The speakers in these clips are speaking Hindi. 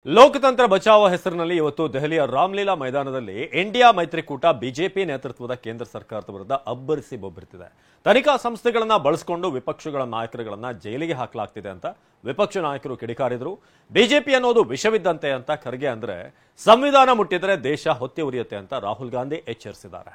ಲೋಕತಂತ್ರ ಬಚಾವ ಹೆಸರಿನಲ್ಲಿ ಇವತ್ತು ದೆಹಲಿಯ ರಾಮಲೀಲಾ ಮೈದಾನದಲ್ಲಿ ಇಂಡಿಯಾ ಮೈತ್ರಿಕೂಟ ಬಿಜೆಪಿ ನೇತೃತ್ವದ ಕೇಂದ್ರ ಸರ್ಕಾರದ ವಿರುದ್ಧ ಅಬ್ಬರಿಸಿ ಬೊಬ್ಬರಿಸಿದೆ. ತನಿಖಾ ಸಂಸ್ಥೆಗಳನ್ನ ಬಳಸಿಕೊಂಡು ವಿಪಕ್ಷಗಳ ನಾಯಕರುಗಳನ್ನ ಜೈಲಿಗೆ ಹಾಕಲಾಗ್ತಿದೆ ಅಂತ ವಿಪಕ್ಷ ನಾಯಕರು ಕಿಡಿಕಾರಿದ್ರು. ಬಿಜೆಪಿ ಅನ್ನೋದು ವಿಷವಿದ್ದಂತೆ ಅಂತ ಖರ್ಗೆ ಅಂದ್ರೆ ಸಂವಿಧಾನ ಮುಟ್ಟಿದ್ರೆ ದೇಶ ಹೊತ್ತಿ ಉರಿಯುತ್ತೆ ಅಂತ ರಾಹುಲ್ ಗಾಂಧಿ ಎಚ್ಚರಿಸಿದ್ದಾರೆ.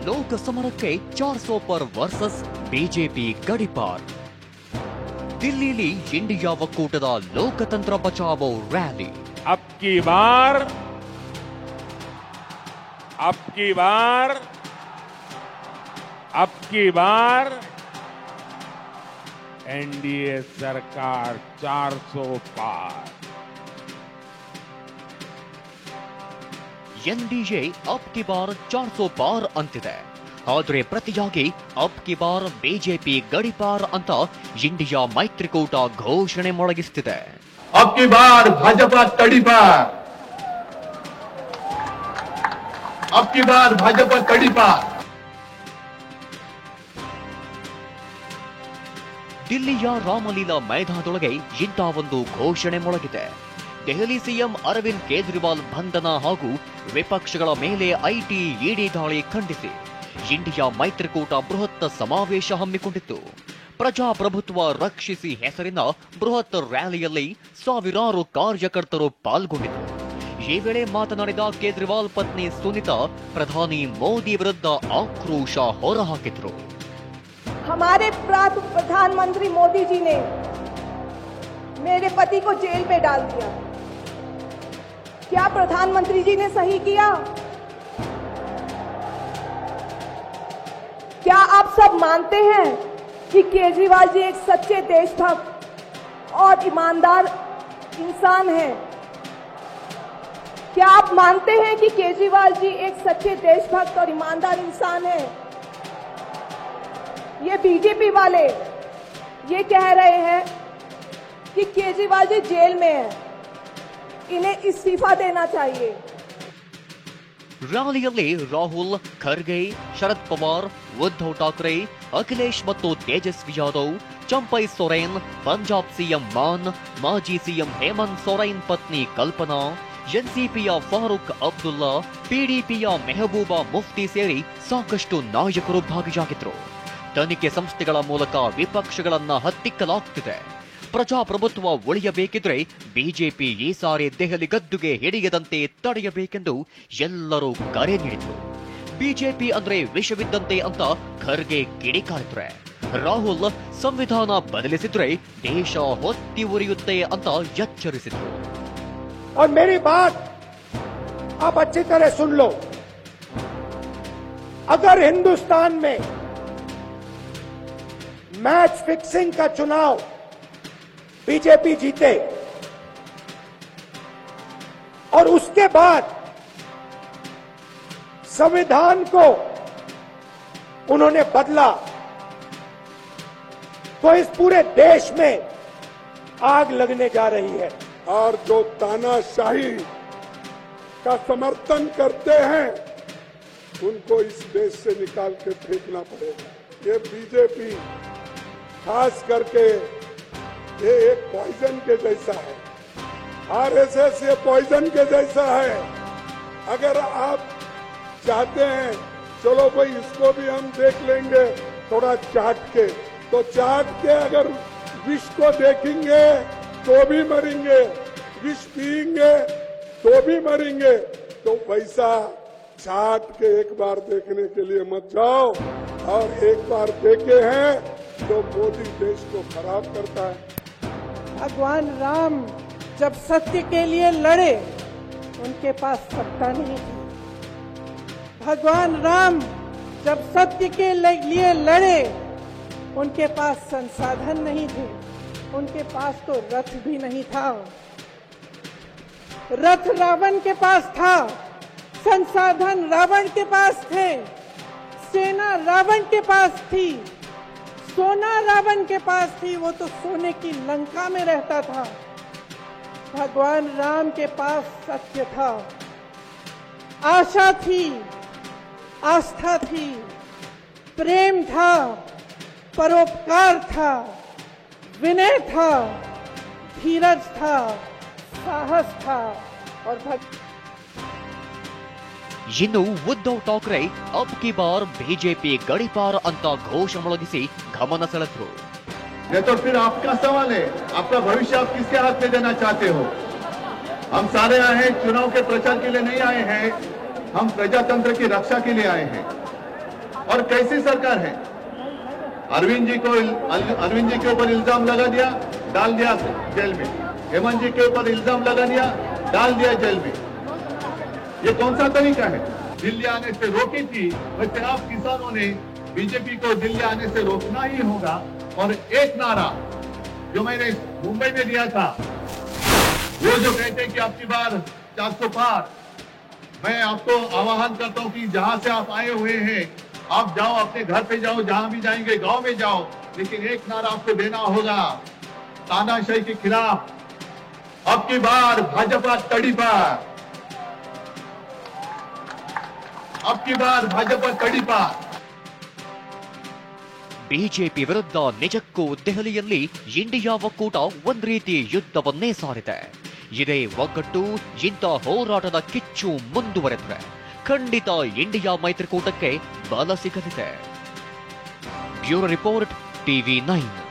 लोक समर के 400 पर वर्सेस बीजेपी गड़ीपार. दिल्ली इंडिया ಒಕ್ಕೂಟದ लोकतंत्र बचाओ रैली. अब की बार एनडीए सरकार 400 पार. ಎನ್ಡಿಎ ಅಬ್ ಕಿ ಬಾರ್ 400 ಪಾರ್ ಅಂತಿದೆ. ಆದರೆ ಪ್ರತಿಯಾಗಿ ಅಬ್ ಕಿ ಬಾರ್ ಬಿಜೆಪಿ ಗಡಿಪಾರ್ ಅಂತ ಇಂಡಿಯಾ ಮೈತ್ರಿಕೂಟ ಘೋಷಣೆ ಮೊಳಗಿಸುತ್ತಿದೆ. ಅಬ್ ಕಿ ಬಾರ್ ಭಾಜಪಾ ತಡಿಪಾರ್, ಅಬ್ ಕಿ ಬಾರ್ ಭಾಜಪಾ ತಡಿಪಾರ್. ದಿಲ್ಲಿಯ ರಾಮಲೀಲಾ ಮೈದಾನದೊಳಗೆ ಇಂಥ ಒಂದು ಘೋಷಣೆ ಮೊಳಗಿದೆ. ದೆಹಲಿ ಸಿಎಂ ಅರವಿಂದ್ ಕೇಜ್ರಿವಾಲ್ ಬಂಧನ ಹಾಗೂ ವಿಪಕ್ಷಗಳ ಮೇಲೆ ಐಟಿ ಇಡಿ ದಾಳಿ ಖಂಡಿಸಿ ಇಂಡಿಯಾ ಮೈತ್ರಿಕೂಟ ಬೃಹತ್ ಸಮಾವೇಶ ಹಮ್ಮಿಕೊಂಡಿತ್ತು. ಪ್ರಜಾಪ್ರಭುತ್ವ ರಕ್ಷಿಸಿ ಹೆಸರಿನ ಬೃಹತ್ ರ್ಯಾಲಿಯಲ್ಲಿ ಸಾವಿರಾರು ಕಾರ್ಯಕರ್ತರು ಪಾಲ್ಗೊಂಡಿದ್ದರು. ಈ ವೇಳೆ ಮಾತನಾಡಿದ ಕೇಜ್ರಿವಾಲ್ ಪತ್ನಿ ಸುನಿತಾ ಪ್ರಧಾನಿ ಮೋದಿ ವಿರುದ್ಧ ಆಕ್ರೋಶ ಹೊರಹಾಕಿದ್ರು. हमारे प्रधानमंत्री मोदी जी ने मेरे पति को जेल में डाल दिया. क्या प्रधानमंत्री जी ने सही किया? क्या आप सब मानते हैं कि केजरीवाल जी एक सच्चे देशभक्त और ईमानदार इंसान हैं? क्या आप मानते हैं कि केजरीवाल जी एक सच्चे देशभक्त और ईमानदार इंसान हैं? ये बीजेपी वाले ये कह रहे हैं कि केजरीवाल जी जेल में हैं, इन्हें इस्तीफा देना चाहिए. ರ್ಯಾಲಿಯಲ್ಲಿ ರಾಹುಲ್, ಖರ್ಗೆ, ಶರದ್ ಪವಾರ್, ಉದ್ಧವ್ ಠಾಕ್ರೆ, ಅಖಿಲೇಶ್ ಮತ್ತು ತೇಜಸ್ವಿ ಯಾದವ್, ಚಂಪೈ ಸೊರೇನ್, ಪಂಜಾಬ್ ಸಿಎಂ ಮಾನ್, ಮಾಜಿ ಸಿಎಂ ಹೇಮಂತ್ ಸೊರೇನ್ ಪತ್ನಿ ಕಲ್ಪನಾ, ಎನ್ಸಿಪಿಯ ಫಾರೂಕ್ ಅಬ್ದುಲ್ಲಾ, ಪಿಡಿಪಿಯ ಮೆಹಬೂಬಾ ಮುಫ್ತಿ ಸೇರಿ ಸಾಕಷ್ಟು ನಾಯಕರು ಭಾಗಿಯಾಗಿದ್ರು. ತನಿಖೆ ಸಂಸ್ಥೆಗಳ ಮೂಲಕ ವಿಪಕ್ಷಗಳನ್ನ ಹತ್ತಿಕ್ಕಲಾಗ್ತಿದೆ. ಪ್ರಜಾಪ್ರಭುತ್ವ ಉಳಿಯಬೇಕಿದ್ರೆ ಬಿಜೆಪಿ ಈ ಸಾರಿ ದೆಹಲಿ ಗದ್ದುಗೆ ಹಿಡಿಯದಂತೆ ತಡೆಯಬೇಕೆಂದು ಎಲ್ಲರೂ ಕರೆ ನೀಡಿದ್ರು. ಬಿಜೆಪಿ ಅಂದ್ರೆ ವಿಷವಿದ್ದಂತೆ ಅಂತ ಖರ್ಗೆ ಕಿಡಿಕಾರಿದ್ರೆ, ರಾಹುಲ್ ಸಂವಿಧಾನ ಬದಲಿಸಿದ್ರೆ ದೇಶ ಹೊತ್ತಿ ಉರಿಯುತ್ತೆ ಅಂತ ಎಚ್ಚರಿಸಿದ್ರು. और मेरी बात आप अच्छी तरह सुन लो. अगर हिंदुस्तान में मैच फिक्सिंग का चुनाव बीजेपी जीते और उसके बाद संविधान को उन्होंने बदला तो इस पूरे देश में आग लगने जा रही है. और जो तानाशाही का समर्थन करते हैं उनको इस देश से निकाल के फेंकना पड़ेगा. ये बीजेपी खास करके ये एक पॉइजन के जैसा है. आरएसएस ये पॉइजन के जैसा है. अगर आप चाहते हैं चलो भाई इसको भी हम देख लेंगे थोड़ा चाट के, तो चाट के अगर विष को देखेंगे तो भी मरेंगे, विष पिएंगे तो भी मरेंगे. तो वैसा चाट के एक बार देखने के लिए मत जाओ. और एक बार देखे हैं तो मोदी देश को खराब करता है. भगवान राम जब सत्य के लिए लड़े उनके पास सत्ता नहीं थी. भगवान राम जब सत्य के लिए लड़े उनके पास संसाधन नहीं थे. उनके पास तो रथ भी नहीं था. रथ रावण के पास था, संसाधन रावण के पास थे, सेना रावण के पास थी, सोना रावण के पास थी. वो तो सोने की लंका में रहता था. भगवान राम के पास सत्य था, आशा थी, आस्था थी, प्रेम था, परोपकार था, विनय था, धीरज था, साहस था और ಇನ್ನು ಉದ್ಧವ್ ಠಾಕ್ರೆ ಅಬ್ ಕಿ ಬಾರ್ ಬಿಜೆಪಿ ಗಡಿಪಾರ ಅಂತ ಘೋಷಣೆ ಮೊಳಗಿಸಿ ಗಮನ ಸೆಳೆದರು. ये तो फिर आपका सवाल है, आपका भविष्य आप किसके हाथ में देना चाहते हो? हम सारे आए हैं चुनाव के प्रचार के लिए नहीं आए हैं, हम प्रजातंत्र की रक्षा के लिए आए हैं. और कैसी सरकार है? अरविंद जी के ऊपर इल्जाम लगा दिया, डाल दिया जेल में. हेमंत जी के ऊपर इल्जाम लगा दिया, डाल दिया जेल में. ये कौन सा तरीका है? दिल्ली आने से रोकी थी, वैसे आप किसानों ने बीजेपी को दिल्ली आने से रोकना ही होगा. और एक नारा जो मैंने मुंबई में दिया था, वो जो कहते हैं कि आपकी बार 400 पार, मैं आपको आह्वान करता हूं कि जहां से आप आए हुए हैं, आप जाओ, अपने घर पे जाओ, जहां भी जाएंगे गांव में जाओ, लेकिन एक नारा आपको देना होगा तानाशाही के खिलाफ. अब की बार भाजपा तड़ी पार, अब की बार भाजपा तड़ी पार. ಬಿಜೆಪಿ ವಿರುದ್ಧ ನಿಜಕ್ಕೂ ದೆಹಲಿಯಲ್ಲಿ ಇಂಡಿಯಾ ಒಕ್ಕೂಟ ಒಂದ್ ರೀತಿ ಯುದ್ಧವನ್ನೇ ಸಾರಿದೆ. ಇದೇ ಒಗ್ಗಟ್ಟು ಇಂಥ ಹೋರಾಟದ ಕಿಚ್ಚು ಮುಂದುವರೆದರೆ ಖಂಡಿತ ಇಂಡಿಯಾ ಮೈತ್ರಿಕೂಟಕ್ಕೆ ಬಲ ಸಿಗಲಿದೆ. Bureau report, TV 9.